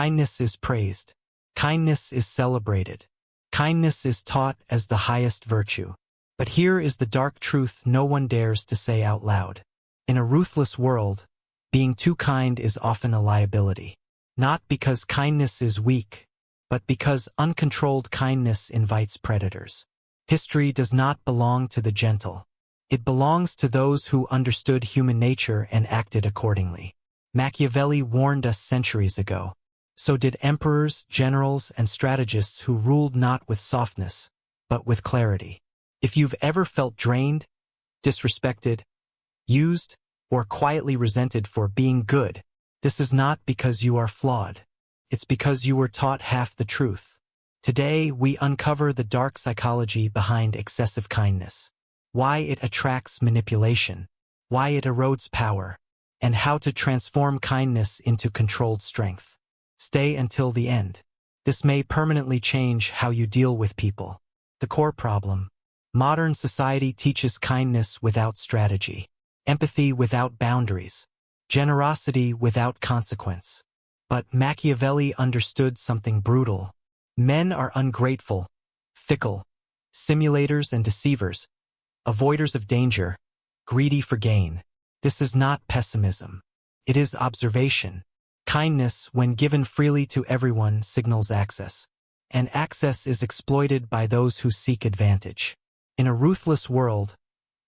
Kindness is praised. Kindness is celebrated. Kindness is taught as the highest virtue. But here is the dark truth no one dares to say out loud. In a ruthless world, being too kind is often a liability. Not because kindness is weak, but because uncontrolled kindness invites predators. History does not belong to the gentle. It belongs to those who understood human nature and acted accordingly. Machiavelli warned us centuries ago. So did emperors, generals, and strategists who ruled not with softness, but with clarity. If you've ever felt drained, disrespected, used, or quietly resented for being good, this is not because you are flawed. It's because you were taught half the truth. Today, we uncover the dark psychology behind excessive kindness, why it attracts manipulation, why it erodes power, and how to transform kindness into controlled strength. Stay until the end. This may permanently change how you deal with people. The core problem. Modern society teaches kindness without strategy, empathy without boundaries, generosity without consequence. But Machiavelli understood something brutal. Men are ungrateful, fickle, simulators and deceivers, avoiders of danger, greedy for gain. This is not pessimism. It is observation. Kindness, when given freely to everyone, signals access. And access is exploited by those who seek advantage. In a ruthless world,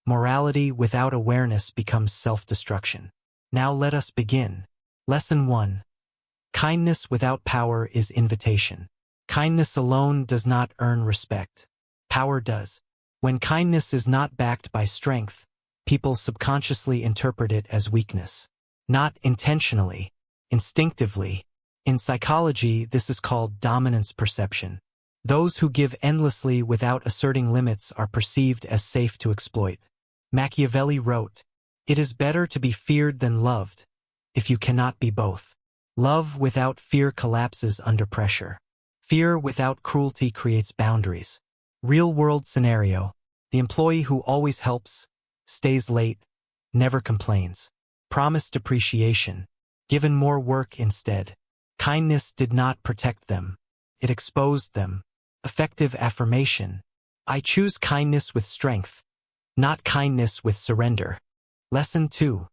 morality without awareness becomes self-destruction. Now let us begin. Lesson 1. Kindness without power is invitation. Kindness alone does not earn respect. Power does. When kindness is not backed by strength, people subconsciously interpret it as weakness. Not intentionally, instinctively. In psychology, this is called dominance perception. Those who give endlessly without asserting limits are perceived as safe to exploit. Machiavelli wrote, "It is better to be feared than loved, if you cannot be both." Love without fear collapses under pressure. Fear without cruelty creates boundaries. Real-world scenario. The employee who always helps, stays late, never complains. Promised appreciation. Given more work instead. Kindness did not protect them. It exposed them. Effective affirmation. I choose kindness with strength, not kindness with surrender. Lesson 2.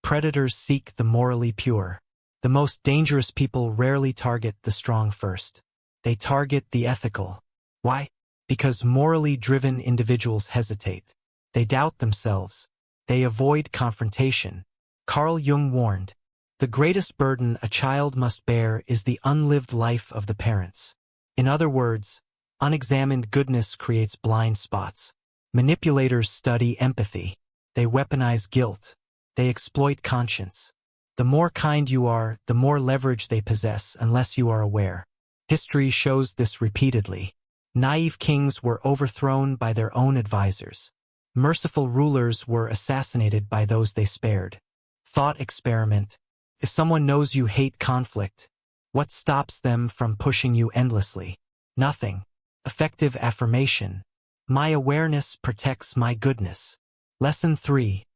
Predators seek the morally pure. The most dangerous people rarely target the strong first. They target the ethical. Why? Because morally driven individuals hesitate. They doubt themselves. They avoid confrontation. Carl Jung warned, "The greatest burden a child must bear is the unlived life of the parents." In other words, unexamined goodness creates blind spots. Manipulators study empathy. They weaponize guilt. They exploit conscience. The more kind you are, the more leverage they possess unless you are aware. History shows this repeatedly. Naive kings were overthrown by their own advisors. Merciful rulers were assassinated by those they spared. Thought experiment. If someone knows you hate conflict, what stops them from pushing you endlessly? Nothing. Effective affirmation. My awareness protects my goodness. Lesson 3.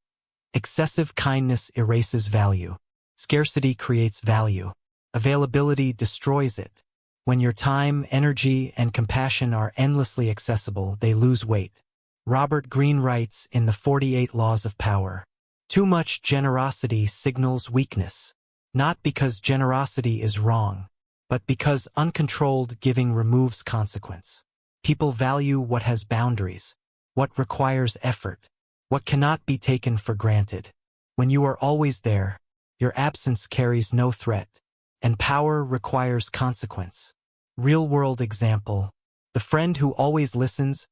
Excessive kindness erases value. Scarcity creates value. Availability destroys it. When your time, energy, and compassion are endlessly accessible, they lose weight. Robert Greene writes in the 48 Laws of Power, "Too much generosity signals weakness. Not because generosity is wrong, but because uncontrolled giving removes consequence. People value what has boundaries, what requires effort, what cannot be taken for granted. When you are always there, your absence carries no threat, and power requires consequence." Real-world example. The friend who always listens,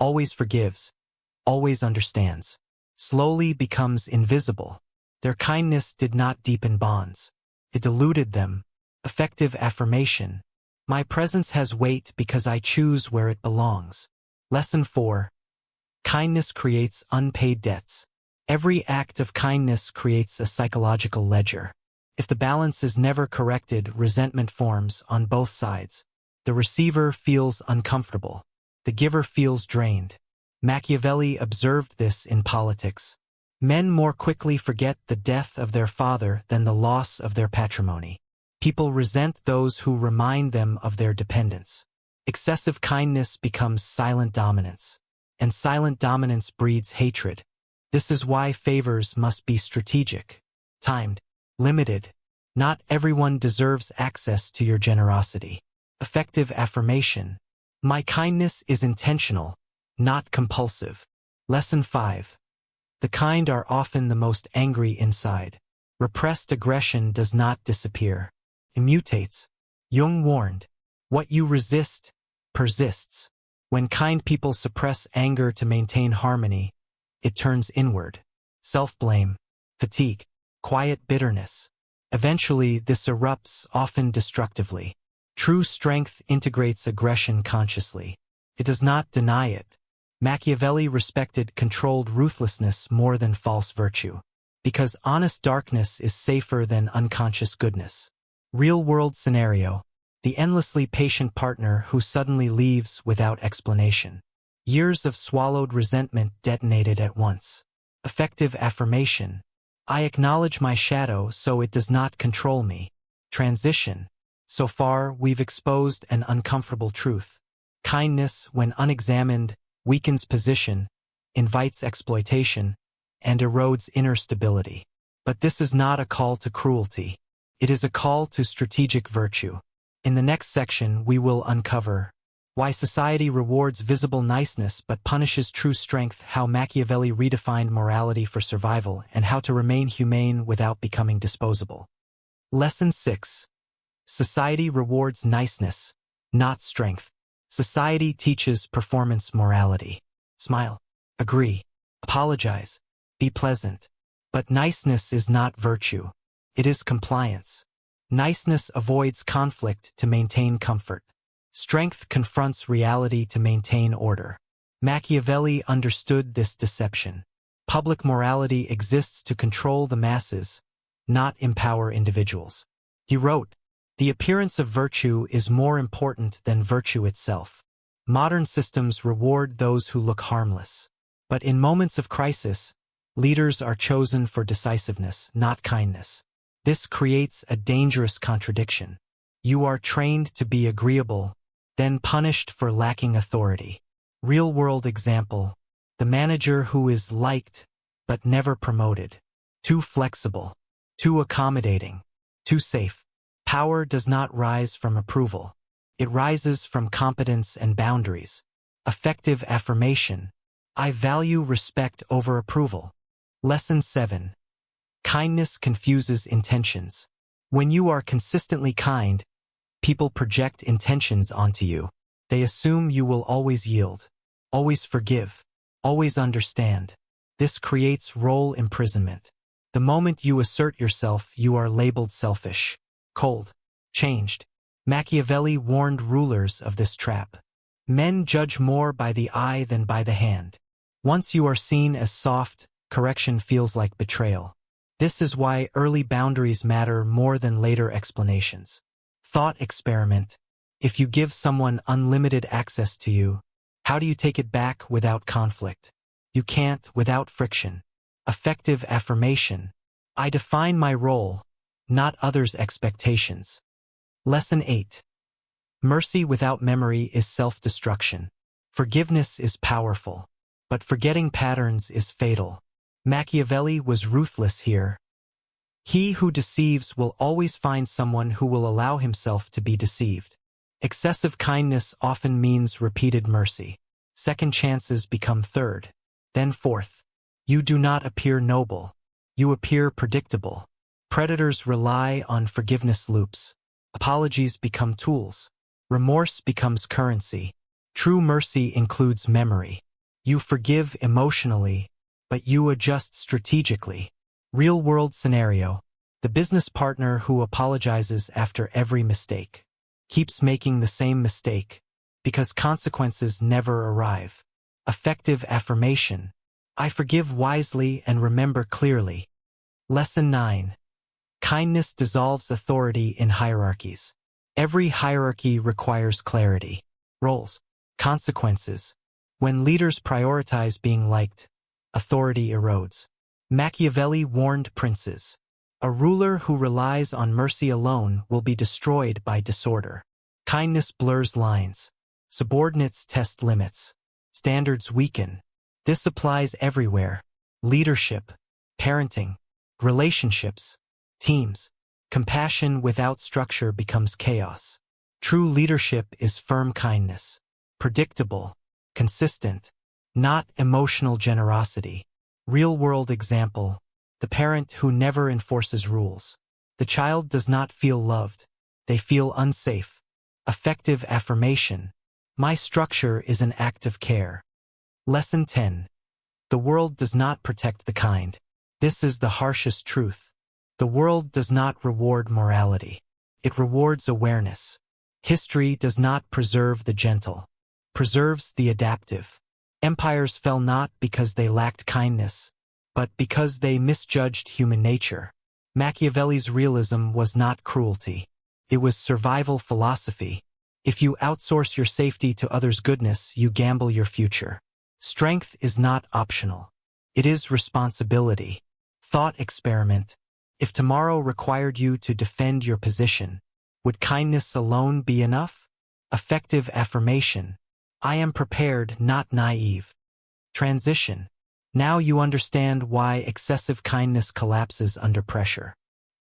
always forgives, always understands, slowly becomes invisible. Their kindness did not deepen bonds. It diluted them. Effective affirmation. My presence has weight because I choose where it belongs. Lesson 4. Kindness creates unpaid debts. Every act of kindness creates a psychological ledger. If the balance is never corrected, resentment forms on both sides. The receiver feels uncomfortable. The giver feels drained. Machiavelli observed this in politics. Men more quickly forget the death of their father than the loss of their patrimony. People resent those who remind them of their dependence. Excessive kindness becomes silent dominance, and silent dominance breeds hatred. This is why favors must be strategic, timed, limited. Not everyone deserves access to your generosity. Effective affirmation. My kindness is intentional, not compulsive. Lesson 5. The kind are often the most angry inside. Repressed aggression does not disappear. It mutates. Jung warned, what you resist persists. When kind people suppress anger to maintain harmony, it turns inward. Self-blame, fatigue, quiet bitterness. Eventually, this erupts, often destructively. True strength integrates aggression consciously. It does not deny it. Machiavelli respected controlled ruthlessness more than false virtue, because honest darkness is safer than unconscious goodness. Real-world scenario. The endlessly patient partner who suddenly leaves without explanation. Years of swallowed resentment detonated at once. Effective affirmation. I acknowledge my shadow so it does not control me. Transition. So far, we've exposed an uncomfortable truth. Kindness, when unexamined, weakens position, invites exploitation, and erodes inner stability. But this is not a call to cruelty. It is a call to strategic virtue. In the next section, we will uncover why society rewards visible niceness but punishes true strength, how Machiavelli redefined morality for survival, and how to remain humane without becoming disposable. Lesson 6. Society rewards niceness, not strength. Society teaches performance morality. Smile, agree, apologize, be pleasant. But niceness is not virtue. It is compliance. Niceness avoids conflict to maintain comfort. Strength confronts reality to maintain order. Machiavelli understood this deception. Public morality exists to control the masses, not empower individuals. He wrote, the appearance of virtue is more important than virtue itself. Modern systems reward those who look harmless. But in moments of crisis, leaders are chosen for decisiveness, not kindness. This creates a dangerous contradiction. You are trained to be agreeable, then punished for lacking authority. Real-world example. The manager who is liked, but never promoted. Too flexible. Too accommodating. Too safe. Power does not rise from approval. It rises from competence and boundaries. Effective affirmation. I value respect over approval. Lesson 7. Kindness confuses intentions. When you are consistently kind, people project intentions onto you. They assume you will always yield, always forgive, always understand. This creates role imprisonment. The moment you assert yourself, you are labeled selfish, cold, changed. Machiavelli warned rulers of this trap. Men judge more by the eye than by the hand. Once you are seen as soft, correction feels like betrayal. This is why early boundaries matter more than later explanations. Thought experiment. If you give someone unlimited access to you, how do you take it back without conflict? You can't without friction. Effective affirmation. I define my role, not others' expectations. Lesson 8. Mercy without memory is self-destruction. Forgiveness is powerful, but forgetting patterns is fatal. Machiavelli was ruthless here. He who deceives will always find someone who will allow himself to be deceived. Excessive kindness often means repeated mercy. Second chances become third, then fourth. You do not appear noble. You appear predictable. Predators rely on forgiveness loops. Apologies become tools. Remorse becomes currency. True mercy includes memory. You forgive emotionally, but you adjust strategically. Real-world scenario. The business partner who apologizes after every mistake keeps making the same mistake because consequences never arrive. Effective affirmation. I forgive wisely and remember clearly. Lesson 9. Kindness dissolves authority in hierarchies. Every hierarchy requires clarity. Roles. Consequences. When leaders prioritize being liked, authority erodes. Machiavelli warned princes. A ruler who relies on mercy alone will be destroyed by disorder. Kindness blurs lines. Subordinates test limits. Standards weaken. This applies everywhere. Leadership, parenting, relationships, teams. Compassion without structure becomes chaos. True leadership is firm kindness. Predictable, consistent, not emotional generosity. Real-world example. The parent who never enforces rules. The child does not feel loved. They feel unsafe. Effective affirmation. My structure is an act of care. Lesson 10. The world does not protect the kind. This is the harshest truth. The world does not reward morality. It rewards awareness. History does not preserve the gentle. Preserves the adaptive. Empires fell not because they lacked kindness, but because they misjudged human nature. Machiavelli's realism was not cruelty. It was survival philosophy. If you outsource your safety to others' goodness, you gamble your future. Strength is not optional. It is responsibility. Thought experiment. If tomorrow required you to defend your position, would kindness alone be enough? Effective affirmation. I am prepared, not naive. Transition. Now you understand why excessive kindness collapses under pressure.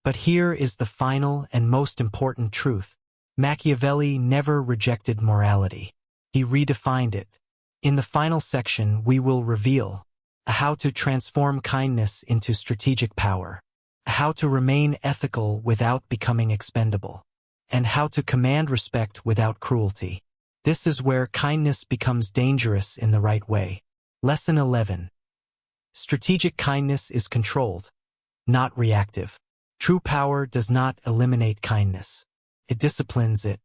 But here is the final and most important truth. Machiavelli never rejected morality. He redefined it. In the final section, we will reveal how to transform kindness into strategic power, how to remain ethical without becoming expendable, and how to command respect without cruelty. This is where kindness becomes dangerous in the right way. Lesson 11. Strategic kindness is controlled, not reactive. True power does not eliminate kindness. It disciplines it.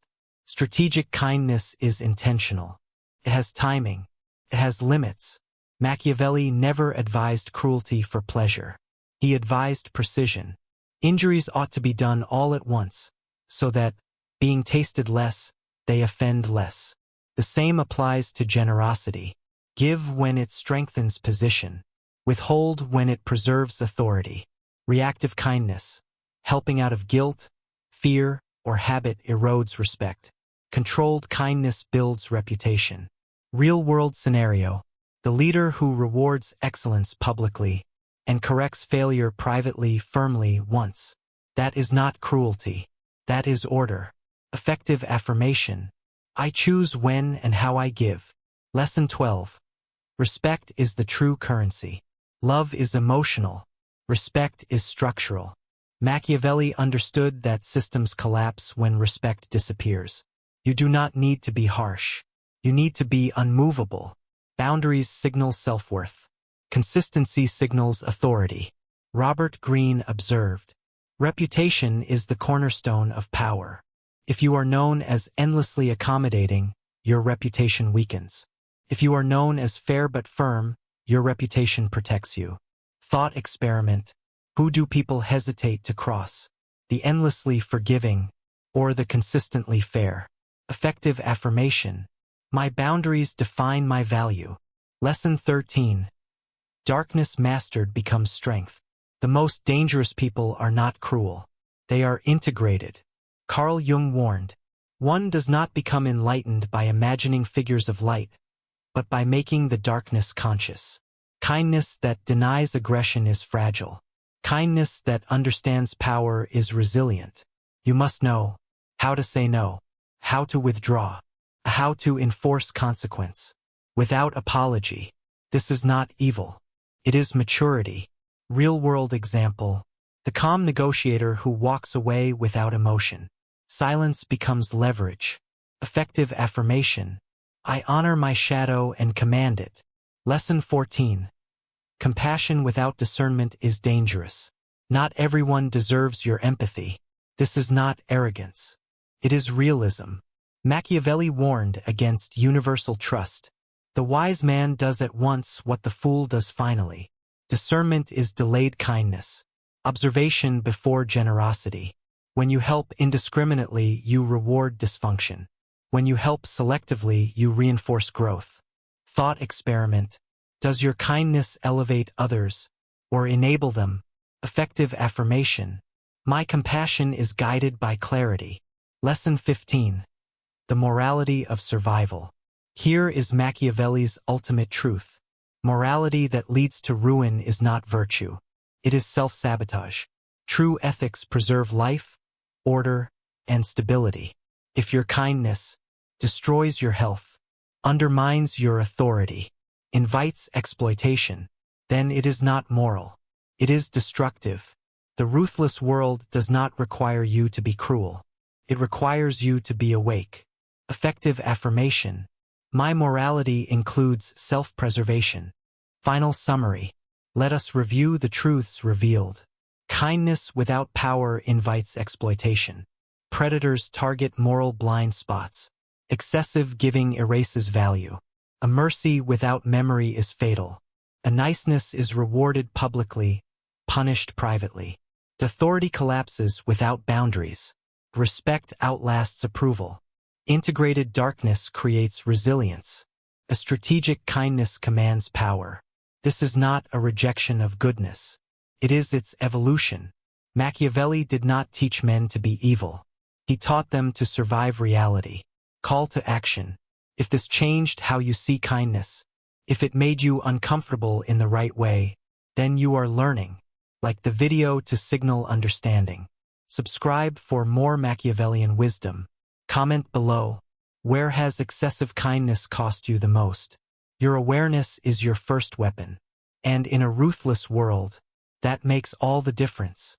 Strategic kindness is intentional. It has timing. It has limits. Machiavelli never advised cruelty for pleasure. He advised precision. Injuries ought to be done all at once, so that, being tasted less, they offend less. The same applies to generosity. Give when it strengthens position. Withhold when it preserves authority. Reactive kindness, helping out of guilt, fear, or habit erodes respect. Controlled kindness builds reputation. Real-world scenario. The leader who rewards excellence publicly and corrects failure privately firmly once. That is not cruelty. That is order. Effective affirmation. I choose when and how I give. Lesson 12. Respect is the true currency. Love is emotional. Respect is structural. Machiavelli understood that systems collapse when respect disappears. You do not need to be harsh. You need to be unmovable. Boundaries signal self-worth. Consistency signals authority. Robert Greene observed, reputation is the cornerstone of power. If you are known as endlessly accommodating, your reputation weakens. If you are known as fair but firm, your reputation protects you. Thought experiment. Who do people hesitate to cross? The endlessly forgiving or the consistently fair? Effective affirmation. My boundaries define my value. Lesson 13. Darkness mastered becomes strength. The most dangerous people are not cruel. They are integrated. Carl Jung warned, one does not become enlightened by imagining figures of light, but by making the darkness conscious. Kindness that denies aggression is fragile. Kindness that understands power is resilient. You must know how to say no, how to withdraw, how to enforce consequence. Without apology. This is not evil. It is maturity. Real-world example. The calm negotiator who walks away without emotion. Silence becomes leverage. Effective affirmation. I honor my shadow and command it. Lesson 14. Compassion without discernment is dangerous. Not everyone deserves your empathy. This is not arrogance. It is realism. Machiavelli warned against universal trust. The wise man does at once what the fool does finally. Discernment is delayed kindness. Observation before generosity. When you help indiscriminately, you reward dysfunction. When you help selectively, you reinforce growth. Thought experiment. Does your kindness elevate others or enable them? Effective affirmation. My compassion is guided by clarity. Lesson 15. The morality of survival. Here is Machiavelli's ultimate truth. Morality that leads to ruin is not virtue. It is self-sabotage. True ethics preserve life, order, and stability. If your kindness destroys your health, undermines your authority, invites exploitation, then it is not moral. It is destructive. The ruthless world does not require you to be cruel. It requires you to be awake. Effective affirmation. My morality includes self-preservation. Final summary. Let us review the truths revealed. Kindness without power invites exploitation. Predators target moral blind spots. Excessive giving erases value. A mercy without memory is fatal. A niceness is rewarded publicly, punished privately. Authority collapses without boundaries. Respect outlasts approval. Integrated darkness creates resilience. A strategic kindness commands power. This is not a rejection of goodness. It is its evolution. Machiavelli did not teach men to be evil. He taught them to survive reality. Call to action. If this changed how you see kindness, if it made you uncomfortable in the right way, then you are learning. Like the video to signal understanding. Subscribe for more Machiavellian wisdom. Comment below. Where has excessive kindness cost you the most? Your awareness is your first weapon. And in a ruthless world, that makes all the difference.